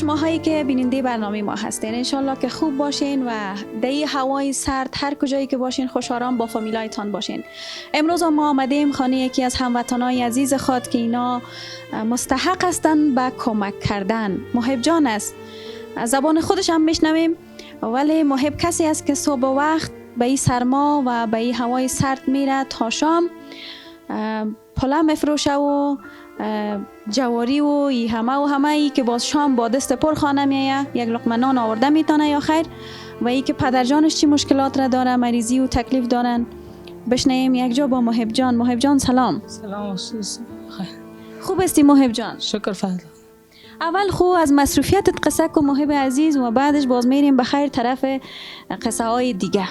شماهایی که بیننده برنامه ما هستین، انشالله که خوب باشین و در هوای سرد هر کجایی که باشین خوش آرام با فامیلایتان باشین. امروز ما آمدیم خانه یکی از هموطنای عزیز خود که اینا مستحق هستن به کمک کردن. محب جان است، از زبان خودش هم میشنویم، ولی محب کسی است که صبح وقت به این سرما و به این هوای سرد میره تا شام پلا میفروشه و جواری و همه ای که باز شام با دست پر خانه میایه، یک لقمه نان آورده میتونه یا خیر. و ای که پدر جانش چی مشکلات را داره، مریضی و تکلیف دارن. بشنیم یک جا با محب جان. محب جان سلام. سلام. خوب استی محب جان؟ شکر فضل. اول خو از مصروفیتت قصه کو محب عزیز و بعدش باز میریم به خیر طرف قصه های دیگه.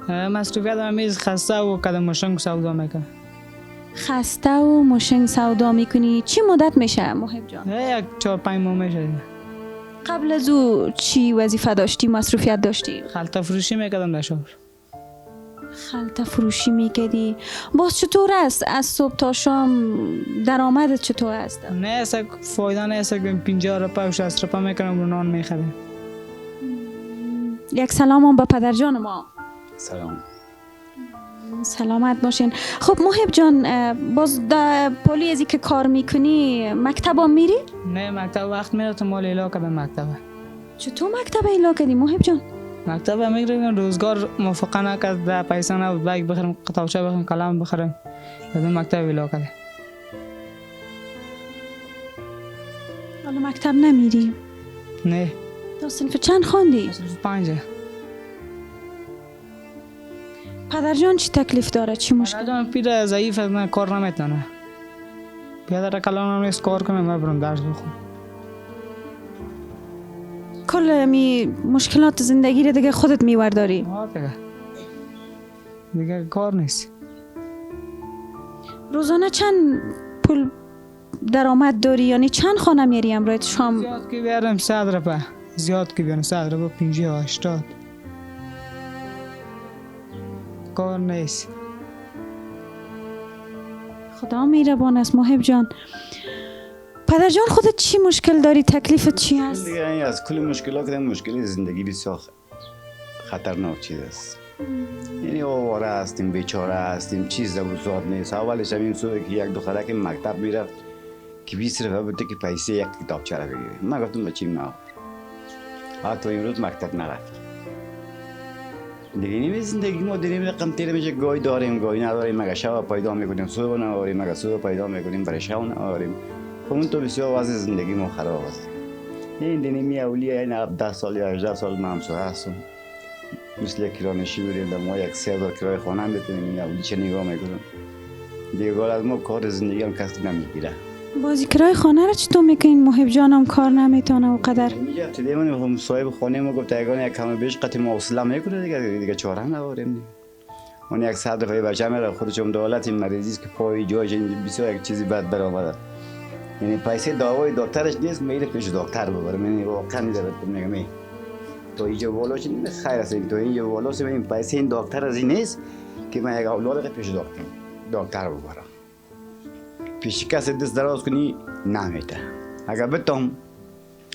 مصروفیت همیز خسته و کدام مشنگ سودا میکنم. خسته و مشنگ سودا میکنی؟ چی مدت میشه محب جان؟ یک 4-5 ماه میشه. قبل از او چی وظیفه داشتی، مصروفیت داشتی؟ خلطه فروشی میکردم در شهر. خلطه فروشی میکردی؟ باز چطور است از صبح تا شام درآمدت چطور است؟ نه اصلا فایده نیست که 50 روپیه و 60 روپیه میکنم و نان میخرم. یک سلام هم به پدر جان ما. سلام. سلامت باشین. خب محب جان، باز در پولی ازی که کار میکنی مکتب هم میری؟ نه مکتب وقت میرم مال ایلا کردم مکتب. چطور مکتب ایلا کردی محب جان؟ مکتب میگیرم روزگار موافقه نکرد، ده پیسه نبود بیگ بخرم، قطعه بخرم، قلم بخرم، دادم مکتب ایلا کردم. حالا مکتب نمیری؟ نه. تا صنف چند خواندی؟ صنف 5. پدر جان چی تکلیف داره؟ چی مشکل؟ پدر جان پیر ضعیف است، کار نمیتونه. پیاده کلام نیست کار کنم، من برم درس بخونم. کل می مشکلات زندگی رو دیگه خودت میورداری؟ دیگه کار نیست. روزانه چند پول درآمد داری؟ یعنی چند خانه میری امروز شام؟ زیاد که بیارم 100 روپیه. زیاد که بیارم 100 روپیه 50 و 80. کار نیست. خدا مهربان است محب جان. پدر جان خودت چی مشکل داری؟ تکلیفت چی هست؟ دیگه از کل مشکلات مشکل زندگی بسیار خطرناک چیز است. یعنی آواره هستیم، بیچاره هستیم، چیز زاد نیست. اولش همین صبح که یک دختره که مکتب میرفت که 20 روپیه بوده که پیسه یک کتابچه را بگیره. من گفتم بچیم نه. حتی امروز مکتب نرفت. دیگه این زندگی ما داریم رقم تیر میشه، گاهی داریم گاهی نداریم، مگه شب پیدا میکنیم صبح نداریم، مگه صبح پیدا میکنیم برای شب نداریم. اون تو بسیار وضع زندگی ما خراب است. این دنیمی اولیه این 10 سال یا 18 سال من هم هستم. مثل کرانشی بریم در ما یک 3000 کرای خانه هم بتونیم این اولی چه نگاه میکنم. دیگه گال از ما کار زندگی هم کسی نمیگیره. بازی کرای خانه را چطور میکنین محب جانم؟ کار نمیتونه و قدر. میگه تو دیمون صاحب خانه ما گفت اگه یک کم بیش قطع موصله میکنه دیگه چاره نداریم دیگه. اون یک 100 روپیه بچه میره خودش هم دولت مریضی است که پای جایش بسیار یک چیزی بد برآمده. یعنی پیسه دعوای دکترش نیست، میره پیش دکتر ببره. یعنی واقعا میذاره میگم تو اینجا بالاش خیر است، تو اینجا بالاش این پیسه این دکتر از این نیست که من یک اولاد پیش دکتر ببرم. پیش کسی دست دراز کنی نمیده. اگر بتم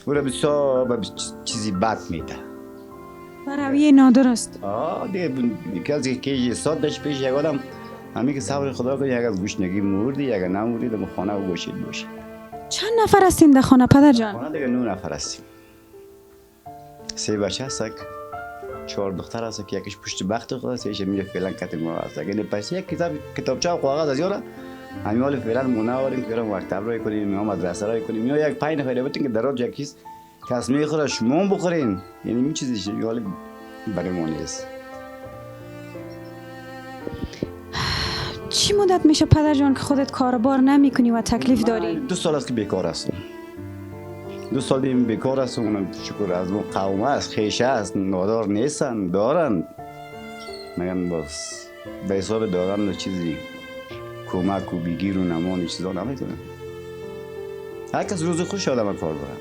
او را بسیار چیزی بد میده. رویه نادرست. دیگه کسی که صدش پیش یک آدم همین که صبر خدا کنی، اگر گوشنگی موردی اگر نموردی در خانه و گوشید باشید. چند نفر هستین در خانه پدر جان؟ خانه دیگه 9 نفر هستیم. 3 بچه هست، 4 دختر هست که یکیش پشت بخت خود است، یکیش میره فعلا کت ما هست. اگه پیسه یک کتابچه و کاغذ از یارا همین حال فعلا مونده آوریم که بریم مکتب رای کنیم، یا مدرسه رای کنیم، یا یک 5 نفر بتین که دراج یکیست کس میخوره شما بخورین. یعنی این چیزی حال برای ما نیست. چی مدت میشه پدر جان که خودت کاربار نمیکنی و تکلیف داری؟ 2 سال است که بیکار هستم. 2 سال دیم بیکار هستم. اونم شکر از اون قوم است، خیشه است، نادار نیستن، دارن. میگن باز به حساب دارن و چیزی کمک و بگیر و نمان چیزا نمیتونن. هر کس روز خوش آدم کار برن.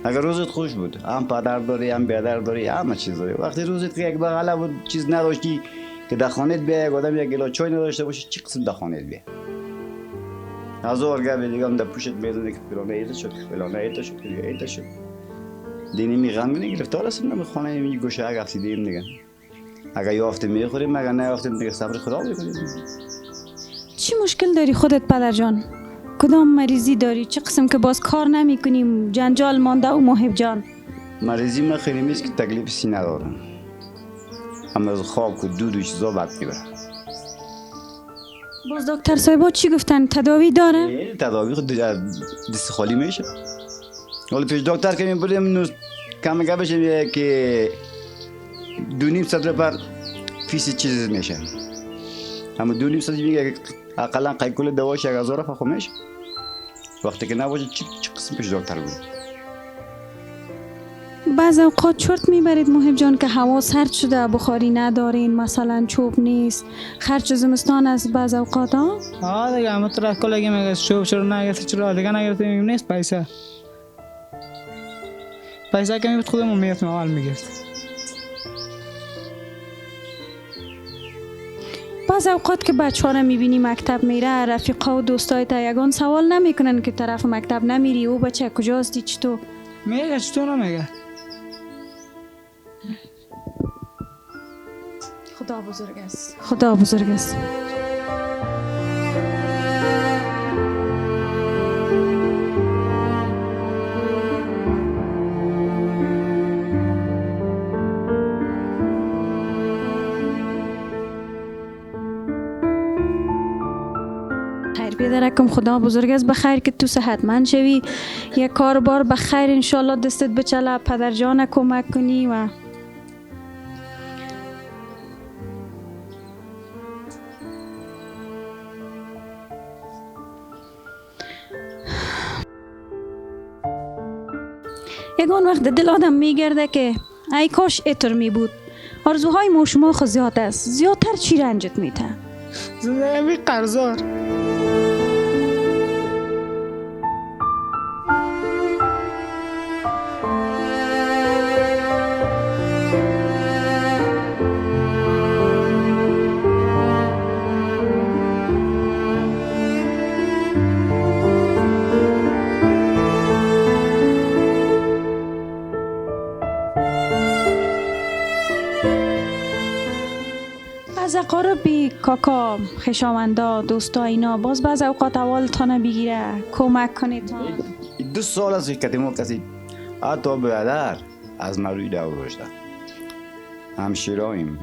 اگر روزت خوش بود، هم پدر داری، هم بیادر داری، همه چیز داری. وقتی روزت که یک بغله بود چیز نداشتی که در خانهت بیا، یک آدم یک گلاس چای نداشته باشه، چی قسم در خانهت بیا؟ هزار گپ دیگه هم در پوشت میزنه که فلانه ایده شد، فلانه ایده شد، ایده شد. دینی میغمگین گرفتار هستیم نمی خانه می گوشه اگه افتیدیم دیگه اگه یافتیم میخوریم اگه نیافتیم دیگه صبر خدا بکنیم. چی مشکل داری خودت پدر جان؟ کدام مریضی داری؟ چه قسم که باز کار نمی کنیم جنجال مانده و محب جان؟ مریضی من خیلی نیست که تکلیف سینه دارم، اما از خاک و دود و چیزا بد میبرم. باز دکتر صاحبا چی گفتن؟ تداوی داره؟ تداوی خود دست خالی میشه. ولی پیش دکتر که میبریم کم گپش میگه که 2.5 پر فیس چیز میشه، اما 2.5 میگه اقلا قیکل دواش 1000 خو میشه. وقتی که نباشه چی قسم پیش دکتر بریم؟ بعض اوقات چرت میبرید محب جان که هوا سرد شده بخاری ندارین، مثلا چوب نیست، خرج زمستان از بعض اوقات ها؟ دیگه اما تو راه کلگی میگه شوب چرا نگرفتی چرا دیگه نگرفتی میگم نیست پیسه که میبود خودمون میرفتیم اول میگرفت. بعض اوقات که بچه ها رو میبینی مکتب میره رفیقا و دوستای تا یگان سوال نمیکنن که طرف مکتب نمیری او بچه کجاستی چطور؟ میگه چطور نمیگه؟ خدا بزرگ است. خدا بزرگ است. بیدرکم خدا بزرگ است بخیر که تو صحتمند شوی یک کار بار بخیر انشالله دستت بچله پدر جان کمک کنی و یگان وقت دل آدم میگرده که ای کاش اتر می بود. آرزوهای ما شما خود زیاد است. زیادتر چی رنجت میته؟ زندگی قرضدار. از اقاربی کاکا خشاوندا دوستا اینا باز بعض اوقات اول تانه بگیره کمک کنه تا 2 سال از کتیمو کسی حتی برادر از مروی دور داشته همشیرایم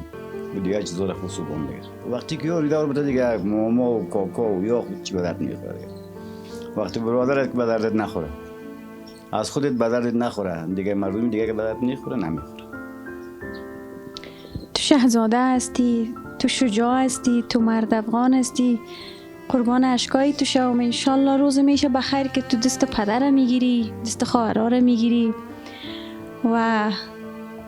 و دیگه چیزا رو خصوصون دیگه وقتی که یاری دور بوده دیگه ماما و کاکا و یا خود چی به درد نمیخوره وقتی برادرت به دردت نخوره از خودت به دردت نخوره دیگه مرویم دیگه که به دردت نمیخوره نمیخوره. تو شهزاده هستی، تو شجاع هستی، تو مرد افغان هستی، قربان اشکایی تو شوم انشالله روز میشه بخیر که تو دست پدر میگیری دست خواهرها میگیری و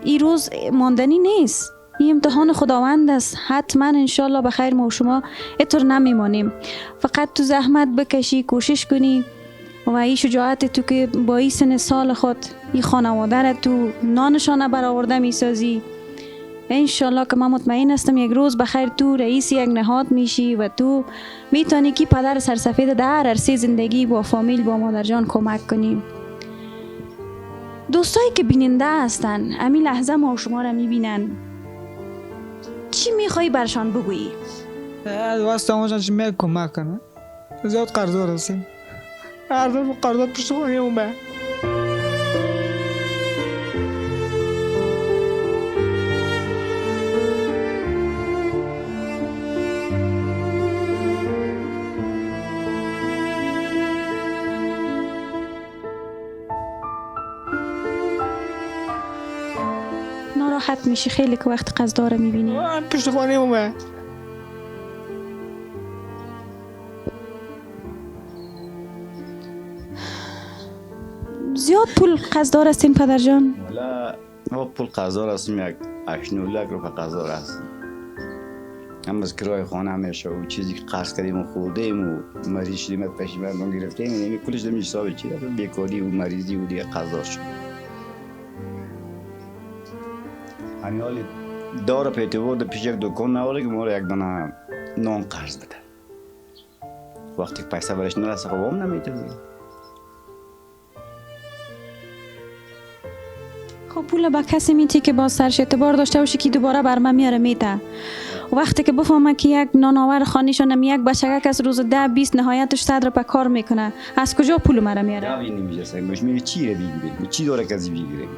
این روز ماندنی نیست، این امتحان خداوند است. حتما انشالله بخیر ما و شما اتر نمیمانیم، فقط تو زحمت بکشی کوشش کنی و این شجاعت تو که با این سن سال خود این خانواده را تو نانشانه برآورده میسازی انشالله که من مطمئن هستم یک روز بخیر تو رئیس یک نهاد میشی و تو میتونی که پدر سرسفید در عرصه زندگی با فامیل با مادر جان کمک کنی. دوستایی که بیننده هستن امی لحظه ما و شما را میبینن چی میخوایی برشان بگویی؟ واسه همون چی میگه کمک کنه زیاد قرضدار هستیم هر دو قرضدار پشتوانی اومه ناراحت میشی خیلی که وقت قرضدار میبینی پشتوانی اومه زیاد پول قرضدار هستین پدر جان؟ والا ما پول قرضدار هستیم یک 8-9 لک روپه قرضدار هستیم هم از کرای خانه همیشه و چیزی که قرض کردیم و خوردیم و مریض شدیم پشیمون گرفتیم اینمی کلش داریم حساب چی داریم بیکاری و مریضی و دیگه قرضدار شد همین حالی داره پیتی بود پیش یک دکان نواره که ما را یک دانه نان قرض بده وقتی که پیسه برش نرسه خب هم نمیتونه خب پول به کسی میتی که با سرش اعتبار داشته باشه که دوباره بر من میاره میته. وقتی که بفهمه که یک نانآور خانیشون یک بچگک از روز 10-20 نهایتش 100 رو کار میکنه، از کجا پول مرا میاره؟ یا این نمیشه مش میگه چی رو بگیریم، چی داره کسی بگیریم.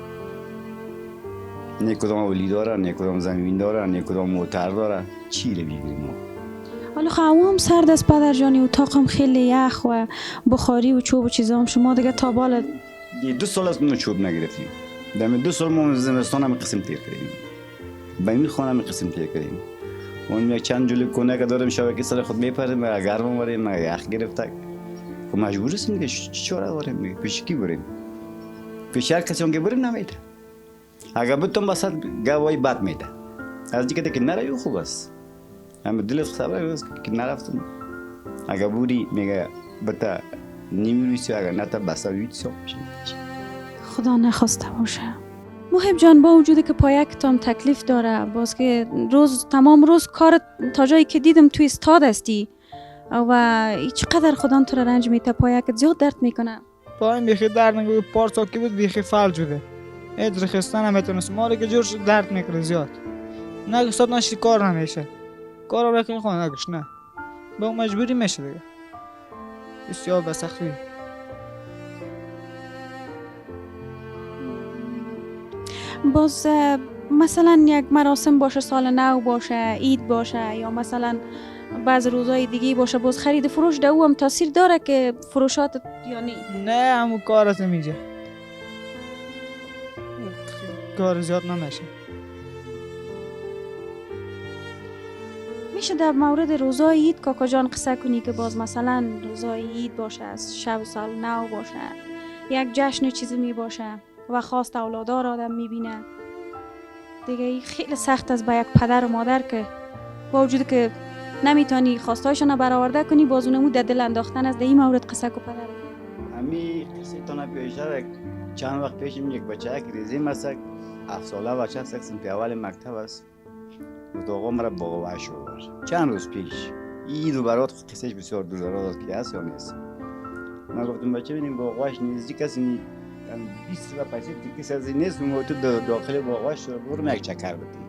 نه کدام ولی داره، نه کدام زمین داره، نه کدام موتر داره، چی رو بگیریم. حالا خوام سرد است پدر جانی، اتاقم خیلی یخ و بخاری و چوب و چیزام، شما دیگه تا بالا 2 سال است ما چوب نگرفتیم. در 2 سال ما زمستان هم قسم تیر کردیم. با این خانه هم قسم تیر کردیم. اون یک چند جلو کنه که دارم شبکه سر خود میپریم و گرم می‌بریم و یخ گرفته. خب مجبور هستیم دیگه چاره داریم، پیش کی بریم؟ پیش هر کسی که بریم نمیده. اگر بتون بسات گواهی بد میده. از دیگه که نره خوب است. اما دلت خبر است که نرفتم. اگر بودی میگه بتا نمی‌رویسی، اگر نه تا بسا ویتسو میشه. خدا نخواسته باشه. محب جان، با وجودی که پایکتان تکلیف داره، باز که تمام روز کار تا جایی که دیدم توی استاد هستی و چقدر خدا تو را رنج میته، پایکت زیاد درد میکنه. پایم بیخی درد نگوی پارسا که بود بیخی فل جوده. ایت رخستان هم میتونست مالی که جورش درد میکنه زیاد. نگه استاد نشی کار نمیشه. کار را که خواهد نگش نه. به اون مجبوری میشه دیگه. بسیار بسختی. باز مثلا یک مراسم باشه، سال نو باشه، عید باشه، یا مثلا بعض روزهای دیگه باشه، باز خرید فروش ده او هم تاثیر داره که فروشات یعنی نه همو کار است میجه. کار زیاد نمیشه. میشه در مورد روزای عید کاکا جان قصه کنی که باز مثلا روزای عید باشه، از شب سال نو باشه، یک جشن چیزی می باشه و خواست اولادار آدم میبینه دیگه، خیلی سخت است با یک پدر و مادر که با وجود که نمیتونی خواستایشون برآورده کنی، باز اونمو در دل انداختن از این مورد قصه کو پدر. امی قصه تانا بیشتر چند وقت پیشم یک بچه که ریزی مسک 7 ساله بچه است، سنف اول مکتب است. اتاقا مرا باقوش آورد چند روز پیش. این دو برات قصهش بسیار دور دراز که هست یا نیست. من گفتم بچه ببینیم باقوش نیستی کسی نی 20 و 50 تیکه از نیست، اون تو داخل باقوش رو برم یک چکر بدیم.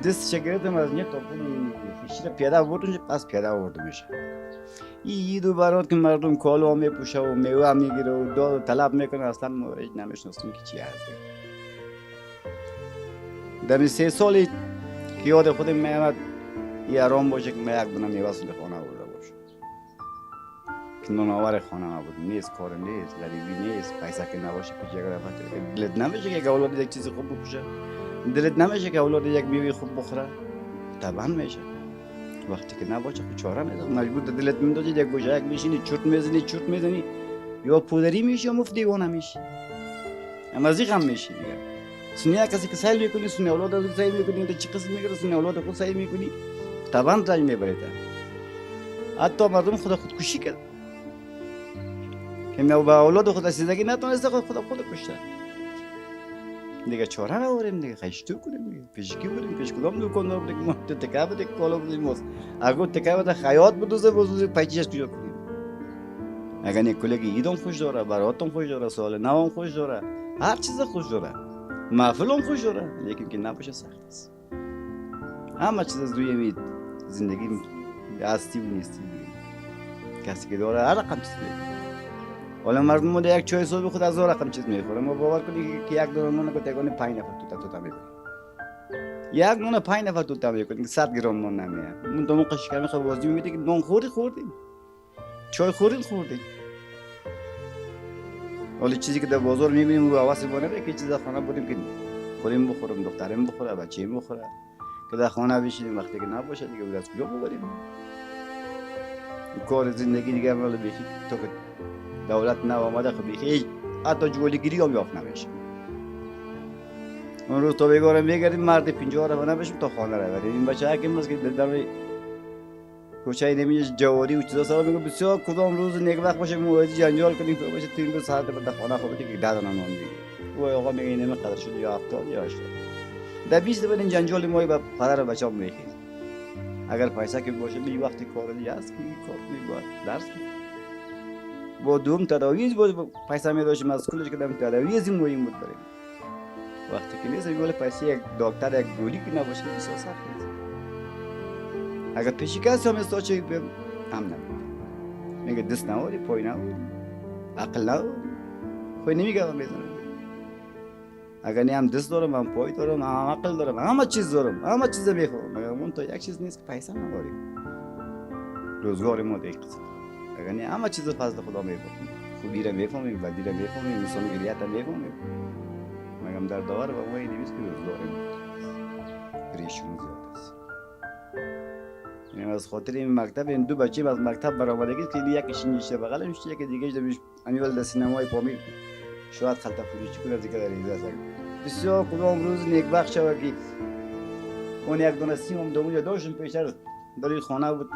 دست شگرتم از نیت تا پولی فیشی پیاده آوردم، پس پیاده آوردم میشه. این دو برات که مردم کالو هم میپوشه و میوه هم میگیره و داد و طلب میکنه، اصلا ما هیچ نمیشناستیم که چی هست. در 3 سالی که یاد خودم میامد یه آرام باشه که من یک دونه میوه سوی خانه آورده باشه. که نانآور خانه نبود، نیست کار نیست، غریبی نیست، پیسه که نباشه پیش یک رفت. دلت نمیشه که اولاد یک چیز خوب بپوشه؟ دلت نمیشه که اولاد یک میوه خوب بخوره؟ طبعا میشه. وقتی که نباشه خود چاره نیست، مجبور دلت میندازی یک گوشه یک میشینی چرت میزنی یا پودری میشی یا مفت دیوانه میشی. اما از این غم میشی دیگه. سنیا کسی که سیل میکنی، سنیا اولاد از سیل میکنی، چی قسم میگیره سنیا اولاد خود سیل میکنی، طبعا رنج میبرید. حتی مردم خودکشی کرد. که با اولاد خود رسیدگی نتونسته خود کشته. دیگه چاره نداریم دیگه، خشتو کنیم دیگه، پیشکی بریم، پیش کدام دکاندار بریم، ما تکه بده کالا بدیم ماست. اگر تکه بده خیاط بدوزه بزوزه پیچش کجا کنیم. اگر نیکولگی ایدم خوش داره، براتم خوش داره، سال نوام خوش داره، هر چیز خوش داره، محفلم خوش داره، لیکن که نباشه سخت است. همه چیز از روی زندگی هستی و نیستی. کسی که داره هر رقم چیز میگه. حالا مردم ما یک چای صبح خود از رقم چیز میخوره، ما باور کنید که یک دونه نون کو تگونه 5 نفر تو تا میکنه. یک نون 5 نفر تو تا میکنه، 100 گرم نون نمیاد. من دو قش کمی خب بازی میگه که نون خوردیم. چای خوردیم. ولی چیزی که در بازار میبینیم و حواس ما نمیره که چیزا خانه بودیم که خوریم بخورم، دخترم بخوره، بچه‌م بخوره. که در خانه بشینیم وقتی که نباشه دیگه از کجا ببریم؟ کار زندگی دیگه ولی بیخی تو که دولت نه آمده خب بیخی حتی جولیگیری هم یافت نمیشه. اون روز تو بگارم میگردیم مرد 50 رو نبشیم تا خانه رو بریم. این بچه هاکی ماست که در کوچه نمیشه جواری و چیزا سوال میگه بسیار کدام روز نیک وقت باشه موعد جنجال کنیم که باشه تو این روز ساعت بعد خانه خوابیدی که 10 دونه نان دیگه. و آقا میگه اینم قدر شد یا 70 یا 80. در 20 بعد این جنجال ما با پدر و بچه‌ام میخیز. اگر پیسه که باشه می وقتی کاری است که کار می‌برد درس با دوم تداویز بود پیسه می داشتیم از کلش که دم تداویز این مهم بود بریم وقتی که نیست میگه پیسه یک دکتر یک گولی که نباشه بسیار سخت است. اگر پیشی کسی هم استاد چه بیم هم نمیگه میگه دست نواری پای نواری عقل نواری خوی نمیگه هم بزنم. اگر نه هم دست دارم هم پای دارم هم عقل دارم همه چیز دارم همه چیز میخوام مگر اون تو یک چیز نیست که پیسه نداری روزگار ما دیگه اگر نه همه چیز فضل خدا میفهمیم خوبی را میفهمیم بدی را میفهمیم انسان گریت را میفهمیم مگم در داور و ما نیست که روزگار ما پریشون زیاد است. یعنی از خاطر این مکتب این دو بچه از مکتب برآمدگی که یکیش نشسته بغلش یکی دیگه دمیش امیول در سینمای پامی شاید خلطه فروشی کنه دیگه در اینجا است. بسیار کدام روز نیکبخت شود که اون یک دونه سیم دومون داشتم پیشتر در این خانه بود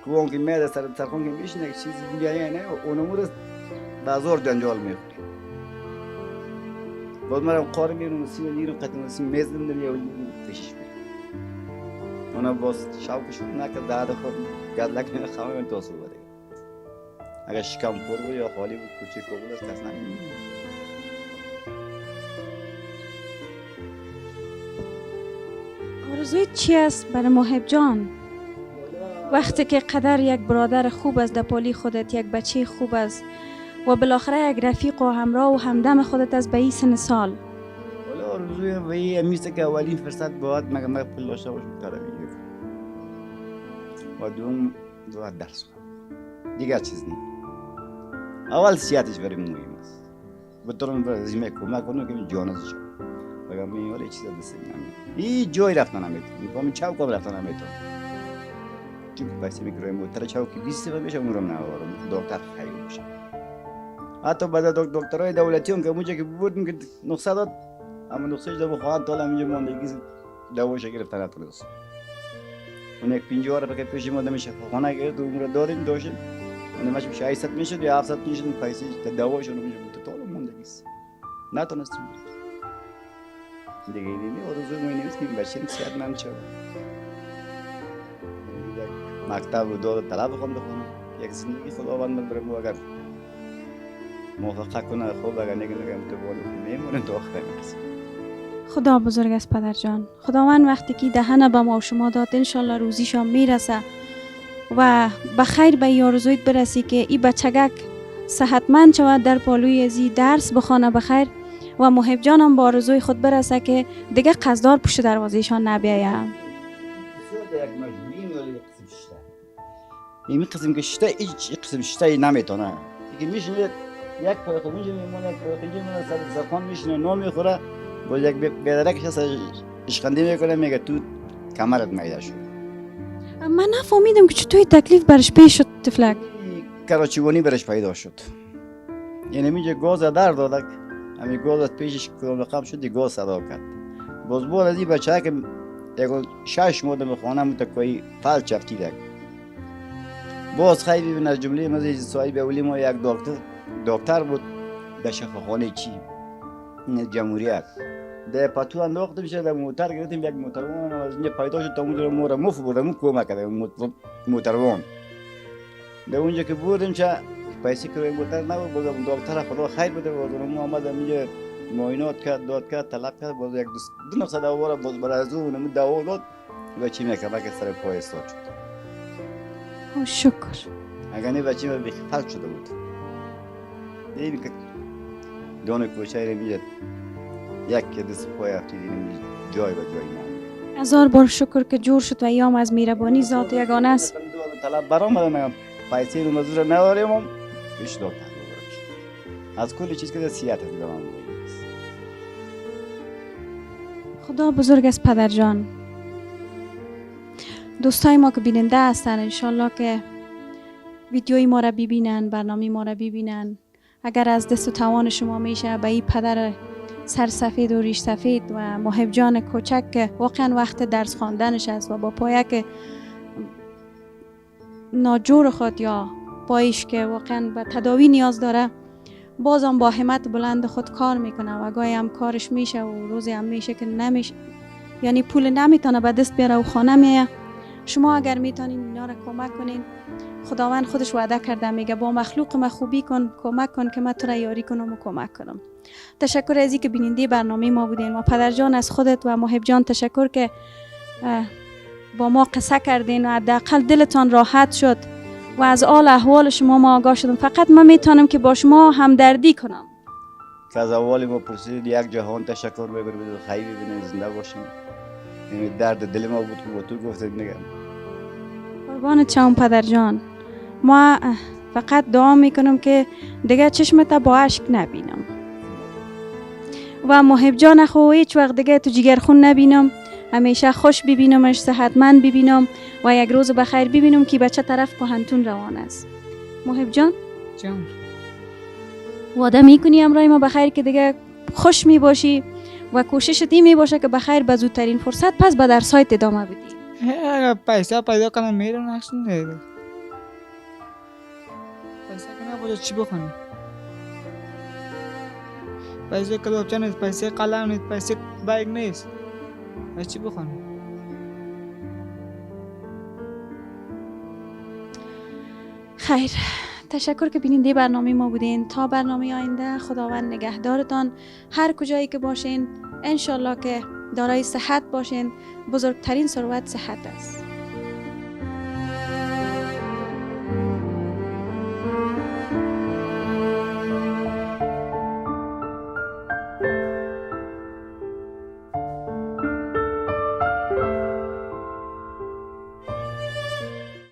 کدام که میاد سرخون که میشینه یک چیزی بیایه نه اونمو رو بازار جنجال میخوری. باز مرا قار میرم سیم نیرم قطعا سیم میزدم در یه پیشش میرم. اونا باز شاوکشون نکرد داده خود گدلک میره خواهی من توصل بده. اگر شکم پر بود یا خالی بود کوچیک بود از کس نمیدونم. آرزوی چی است برای محب جان؟ وقتی که قدر یک برادر خوب است در پالی خودت یک بچه خوب است و بالاخره یک رفیق و همراه و همدم خودت از به این سن سال ولی آرزوی و این میسته که اولین فرصت باید مگه پول داشته باشم کارم میگه و دوم باید درس خواهم دیگر چیز نیست. اول سیاتش برای مهم است بطورم برای زمین کمک کنم که من جانزش شد بگم من ولی چیز دست نمیدونم این جای رفتن نمیتونم من چاو کم رفتن نمیتونم چون پیسه میگیرم موتر چاو که 20 تا میشه اونم نوارم دکتر خیلی میشه حتی بعد دکترای دولتی اون که اونجا که بودیم که نسخه داد اما نسخه‌اش دو خواهد تا همینجا ماندگی دواش گرفتن نتونست اون یک 50 را که پیش ما نمیشه خانه گرفت اون رو دادیم داشتیم اون ماش 600 میشد یا 700 میشد پیسه دواش اون میشه تو تا ماندگی نتونستیم دیگه اینی آرزوی ما نیست که بچه‌م صحت مند شه مکتب و دور طلب بخوام بخونم یک زندگی خداوند بر ما اگر موفق کنه خوب اگر نگه تو بالا میمونه تو آخر میرسه. خدا بزرگ است پدر جان. خداوند وقتی که دهنه به ما و شما داد انشالله روزیشان میرسه و بخیر به این آرزویت برسی که این بچگک صحتمند شود در پالوی ازی درس بخوانه بخیر و محب جان هم با آرزوی خود برسه که دیگه قصدار پشت دروازهشان نبیایه. بسیار یک مجبوریم ولی یک قسم شته این قسم که شته هیچ قسم شته نمیتونه دیگه میشینه یک پای خود اونجا میمونه یک پای خود میمونه سرخان میشینه نو میخوره با یک بیدرکش هست اشخندی میکنه میگه تو کمرت میده شد. من نفهمیدم که چطوری تکلیف برش پیش شد تفلک. کراچیوانی برش پیدا شد یعنی میگه گاز در دادک همین گاز از پیشش کدام رقم شد گاز صدا کرد باز بود از این بچه که یک 6 ماه به خانه متکایی فعل چفتیدک باز خیلی بین از جمله مزید صاحب اولی ما یک دکتر بود در شفاخانه چی جمهوریت در پتو انداخته میشه در موتر گرفتیم یک موتروان از اینجا پیدا شد تا اونجا ما را مفت بردم کمک کرده موتروان در اونجا که بردیم چه پیسه که روی موتر نبود بازم دکتر خدا خیر بده بازم ما آمدم اینجا معاینات کرد داد کرد طلب کرد باز یک دو نقصه دوا را باز برای از اون دوا داد بچه می کمک سر پای استاد شد. شکر. اگر نه بچه می فلج شده بود. این که دانه کوچه را میاد یک که دست پای افتید این جای به جای ما. هزار بار شکر که جور شد و ایام از میربانی ذات یگانه است. طلب برام میگم پیسه رو مزور نداریم پیش دکتر از کل چیز که سیاحت دیدم. خدا بزرگ است پدر جان. دوستای ما که بیننده هستن انشالله که ویدیوی ما را ببینن برنامه ما را ببینن اگر از دست و توان شما میشه به این پدر سرسفید و ریش سفید و محب جان کوچک که واقعا وقت درس خواندنش است و با پایک ناجور خود یا پایش که واقعا به تداوی نیاز داره بازم با همت بلند خود کار میکنه و گاهی هم کارش میشه و روزی هم میشه که نمیشه یعنی پول نمیتونه به دست بیاره و خانه میه شما اگر میتونین اینا را کمک کنین، خداوند خودش وعده کرده، میگه با مخلوق ما خوبی کن، کمک کن که من تو را یاری کنم و کمک کنم. تشکر از اینکه بیننده برنامه ما بودین و پدر جان از خودت و محب جان تشکر که با ما قصه کردین و حداقل دلتان راحت شد و از آل احوال شما ما آگاه شدم. فقط من میتونم که با شما همدردی کنم. که از اول ما پرسید یک جهان تشکر ببرید خیلی ببینید زنده باشیم. این درد دل ما بود که با تو گفتید میگم. قربانت شم پدر جان. ما فقط دعا میکنم که دیگه چشمت با اشک نبینم و محب جان خو هیچ وقت دیگه تو جگرخون نبینم. همیشه خوش ببینمش، صحتمند ببینم و یک روز بخیر ببینم که بچه طرف پهنتون روان است. محب جان جان وعده میکنی امرای ما بخیر که دیگه خوش می باشی و کوششت این می باشه که بخیر به زودترین فرصت پس به درسایت ادامه بدی. اگر پیسه پیدا کنم میرم نشون نیده. پیسه که نباشه چی بخونی؟ پیسه کتابچه نیست، پیسه قلم نیست، پیسه بیگ نیست. از چی بخونی؟ خیر، تشکر که بیننده برنامه ما بودین. تا برنامه آینده خداوند نگهدارتان. هر کجایی که باشین انشالله که دارای صحت باشین. بزرگترین ثروت صحت است.